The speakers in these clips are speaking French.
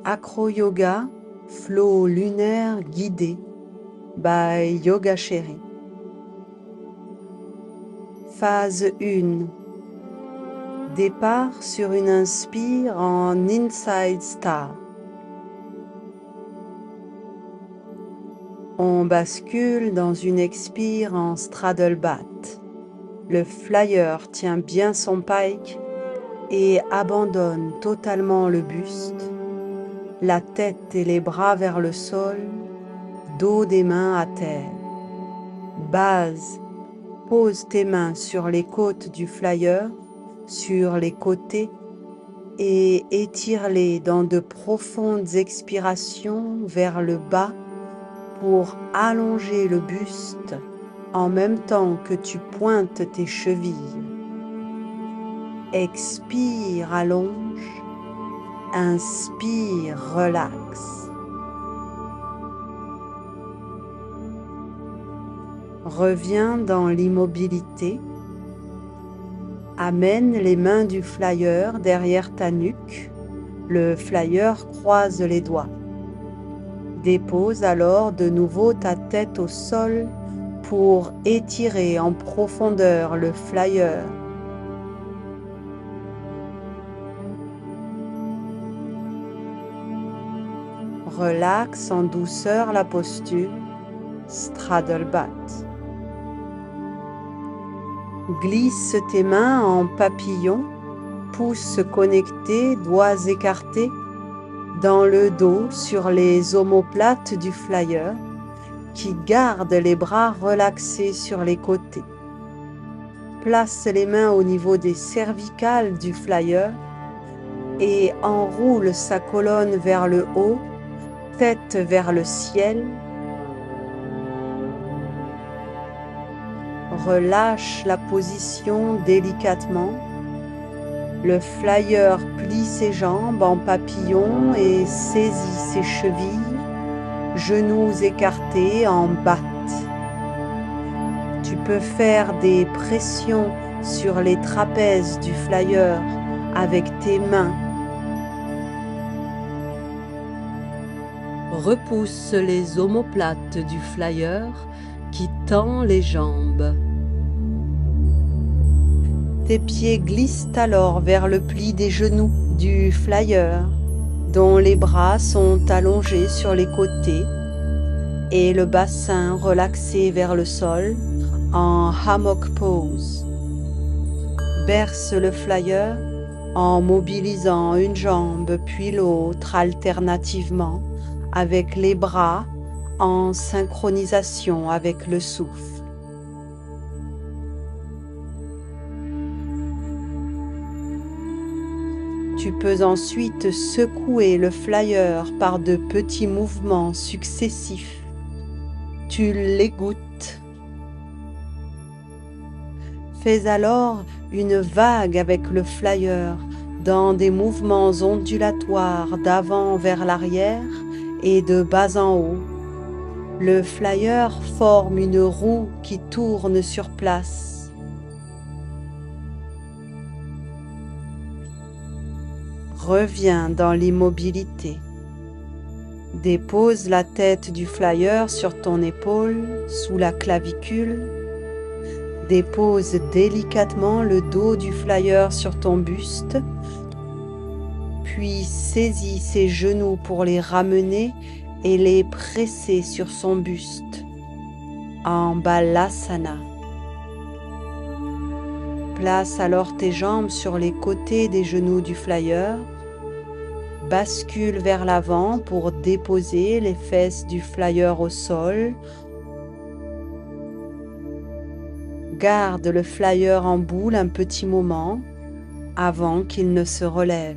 Acro-yoga, flow lunaire guidé by Yoga Chérie. Phase 1. Départ sur une inspire en Inside Star. On bascule dans une expire en Straddle Bat. Le flyer tient bien son pike et abandonne totalement le buste, la tête et les bras vers le sol, dos des mains à terre. Base, pose tes mains sur les côtes du flyer, sur les côtés, et étire-les dans de profondes expirations vers le bas pour allonger le buste en même temps que tu pointes tes chevilles. Expire, allonge. Inspire, relaxe. Reviens dans l'immobilité. Amène les mains du flyer derrière ta nuque. Le flyer croise les doigts. Dépose alors de nouveau ta tête au sol pour étirer en profondeur le flyer. Relaxe en douceur la posture, Straddle Bat. Glisse tes mains en papillon, pouces connectés, doigts écartés, dans le dos sur les omoplates du flyer, qui garde les bras relaxés sur les côtés. Place les mains au niveau des cervicales du flyer et enroule sa colonne vers le haut, tête vers le ciel. Relâche la position délicatement. Le flyer plie ses jambes en papillon et saisit ses chevilles, genoux écartés en batte. Tu peux faire des pressions sur les trapèzes du flyer avec tes mains. Repousse les omoplates du flyer qui tend les jambes. Tes pieds glissent alors vers le pli des genoux du flyer, dont les bras sont allongés sur les côtés et le bassin relaxé vers le sol en hammock pose. Berce le flyer en mobilisant une jambe puis l'autre alternativement, avec les bras en synchronisation avec le souffle. Tu peux ensuite secouer le flyer par de petits mouvements successifs. Tu l'égouttes. Fais alors une vague avec le flyer dans des mouvements ondulatoires d'avant vers l'arrière et de bas en haut. Le flyer forme une roue qui tourne sur place. Reviens dans l'immobilité. Dépose la tête du flyer sur ton épaule, sous la clavicule. Dépose délicatement le dos du flyer sur ton buste, puis saisis ses genoux pour les ramener et les presser sur son buste, en Balasana. Place alors tes jambes sur les côtés des genoux du flyer. Bascule vers l'avant pour déposer les fesses du flyer au sol. Garde le flyer en boule un petit moment avant qu'il ne se relève.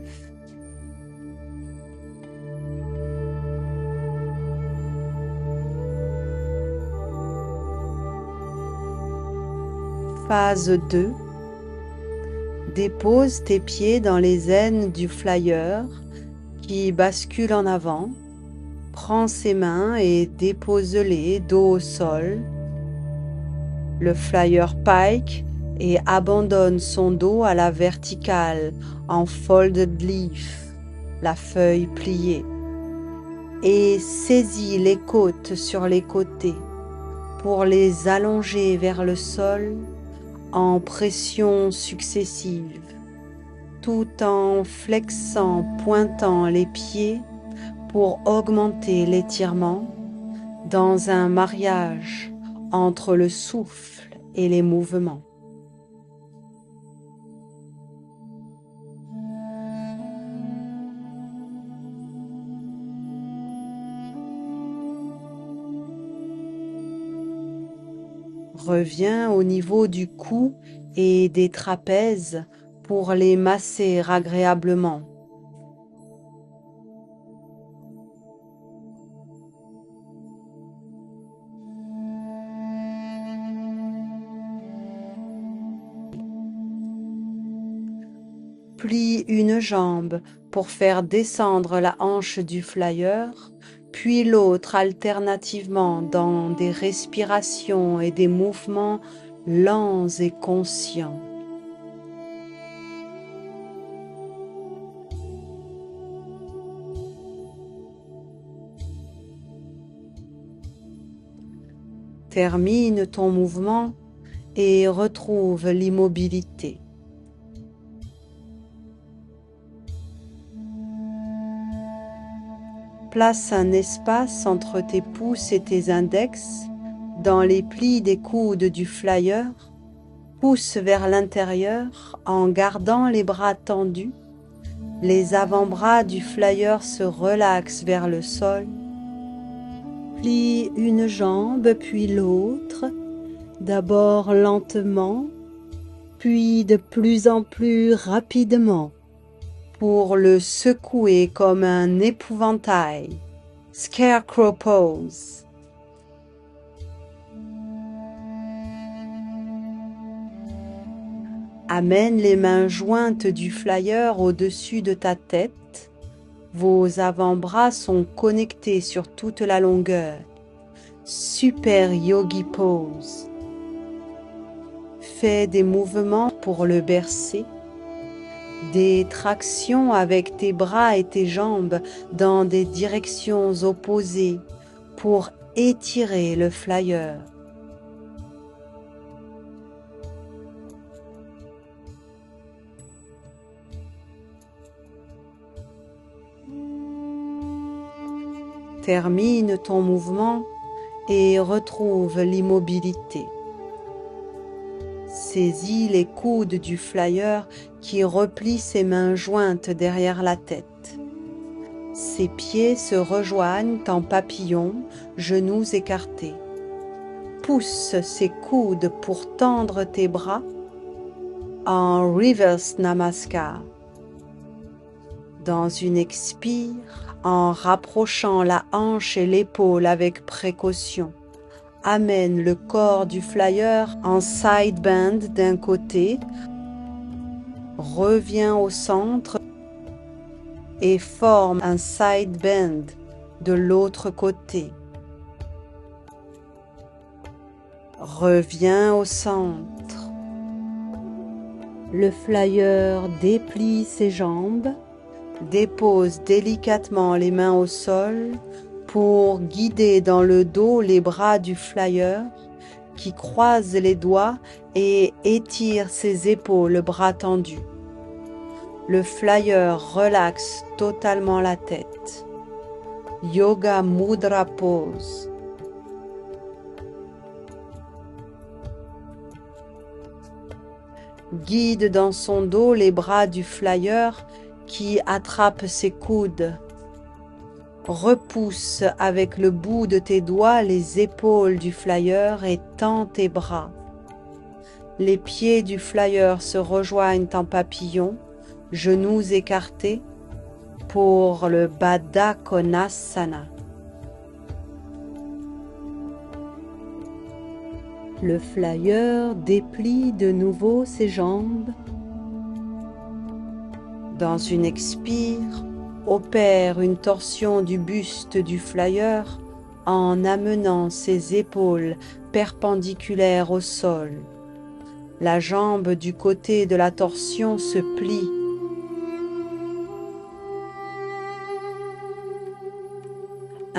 Phase 2. Dépose tes pieds dans les aines du flyer qui bascule en avant. Prends ses mains et dépose-les dos au sol. Le flyer pike et abandonne son dos à la verticale en folded leaf, la feuille pliée. et saisit les côtes sur les côtés pour les allonger vers le sol en pression successive, tout en flexant, pointant les pieds pour augmenter l'étirement dans un mariage entre le souffle et les mouvements. Reviens au niveau du cou et des trapèzes pour les masser agréablement. Plie une jambe pour faire descendre la hanche du flyer, puis l'autre alternativement dans des respirations et des mouvements lents et conscients. Termine ton mouvement et retrouve l'immobilité. Place un espace entre tes pouces et tes index dans les plis des coudes du flyer. Pousse vers l'intérieur en gardant les bras tendus. Les avant-bras du flyer se relaxent vers le sol. Plie une jambe puis l'autre, d'abord lentement, puis de plus en plus rapidement, pour le secouer comme un épouvantail. Scarecrow pose. Amène les mains jointes du flyer au-dessus de ta tête. Vos avant-bras sont connectés sur toute la longueur. Super Yogi Pose. Fais des mouvements pour le bercer. Des tractions avec tes bras et tes jambes dans des directions opposées pour étirer le flyer. Termine ton mouvement et retrouve l'immobilité. Saisis les coudes du flyer qui replie ses mains jointes derrière la tête. Ses pieds se rejoignent en papillon, genoux écartés. Pousse ses coudes pour tendre tes bras en Reverse Namaskar. Dans une expire, en rapprochant la hanche et l'épaule avec précaution, amène le corps du flyer en side bend d'un côté, reviens au centre et forme un side bend de l'autre côté. Reviens au centre. Le flyer déplie ses jambes, dépose délicatement les mains au sol pour guider dans le dos les bras du flyer qui croise les doigts et étire ses épaules, bras tendus. Le flyer relaxe totalement la tête. Yoga Mudra Pose. Guide dans son dos les bras du flyer qui attrape ses coudes. Repousse avec le bout de tes doigts les épaules du flyer et tends tes bras. Les pieds du flyer se rejoignent en papillon, genoux écartés, pour le Baddha Konasana. Le flyer déplie de nouveau ses jambes. Dans une expire, opère une torsion du buste du flyer en amenant ses épaules perpendiculaires au sol. La jambe du côté de la torsion se plie.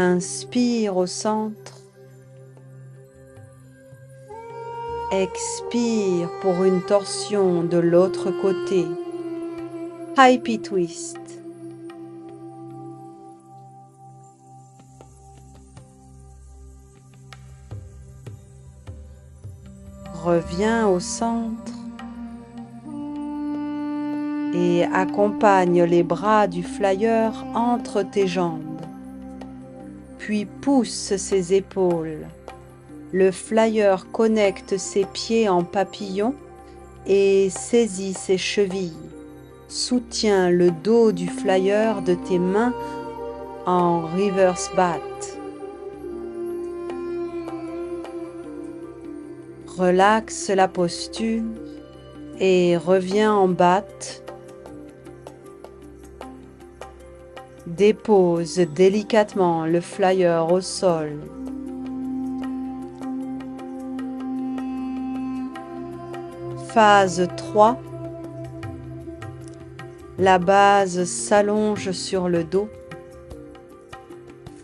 Inspire au centre. Expire pour une torsion de l'autre côté. Happy twist. Reviens au centre et accompagne les bras du flyer entre tes jambes. Puis pousse ses épaules. Le flyer connecte ses pieds en papillon et saisit ses chevilles. Soutiens le dos du flyer de tes mains en reverse bat. Relaxe la posture et reviens en bat. Dépose délicatement le flyer au sol. Phase 3. La base s'allonge sur le dos.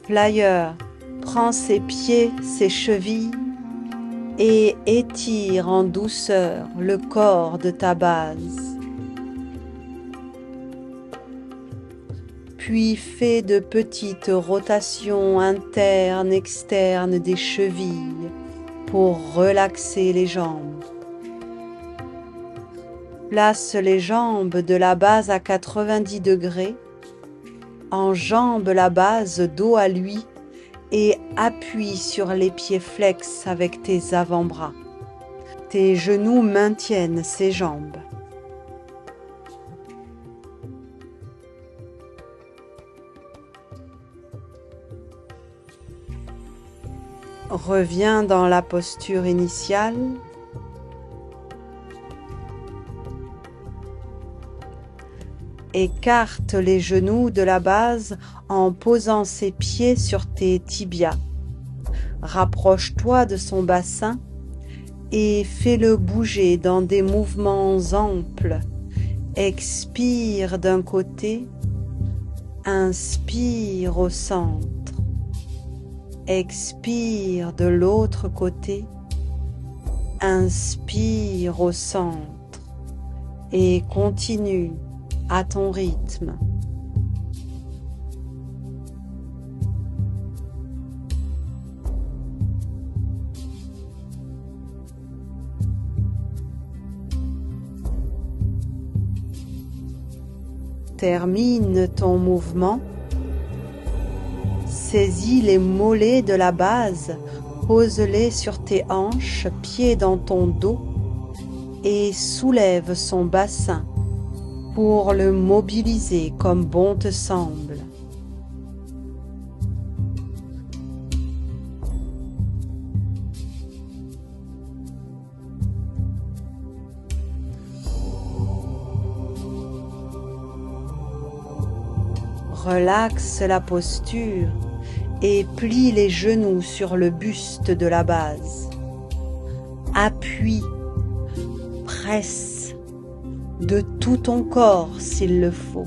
Flyer prend ses pieds, ses chevilles et étire en douceur le corps de ta base. Puis fais de petites rotations internes, externes des chevilles pour relaxer les jambes. Place les jambes de la base à 90 degrés, enjambe la base dos à lui et appuie sur les pieds flex avec tes avant-bras. Tes genoux maintiennent ses jambes. Reviens dans la posture initiale. Écarte les genoux de la base en posant ses pieds sur tes tibias. Rapproche-toi de son bassin et fais-le bouger dans des mouvements amples. Expire d'un côté, inspire au centre. Expire de l'autre côté, inspire au centre et continue à ton rythme. Termine ton mouvement. Saisis les mollets de la base, pose-les sur tes hanches, pieds dans ton dos et soulève son bassin pour le mobiliser comme bon te semble. Relaxe la posture et plie les genoux sur le buste de la base. Appuie, presse de tout ton corps s'il le faut.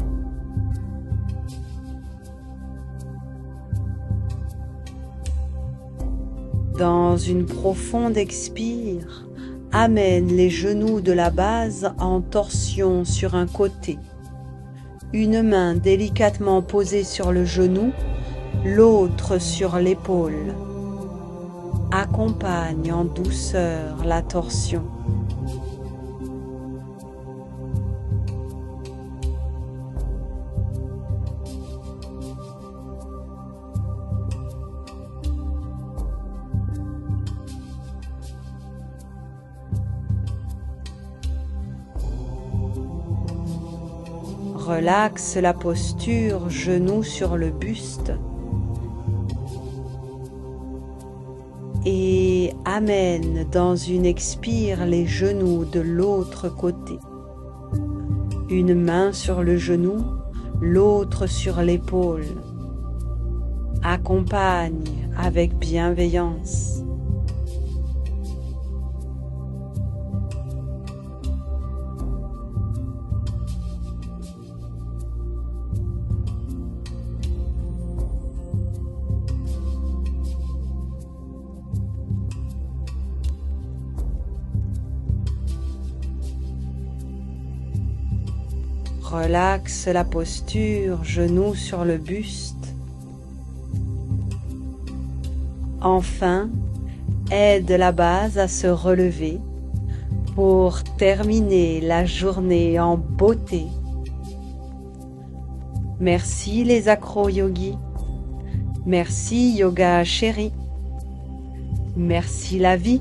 Dans une profonde expire, amène les genoux de la base en torsion sur un côté. Une main délicatement posée sur le genou, l'autre sur l'épaule. Accompagne en douceur la torsion. Relaxe la posture, genoux sur le buste. Et amène dans une expire les genoux de l'autre côté. Une main sur le genou, l'autre sur l'épaule. Accompagne avec bienveillance. Relaxe la posture, genoux sur le buste. Enfin, aide la base à se relever pour terminer la journée en beauté. Merci les acro-yogis. Merci yoga chéri. Merci la vie.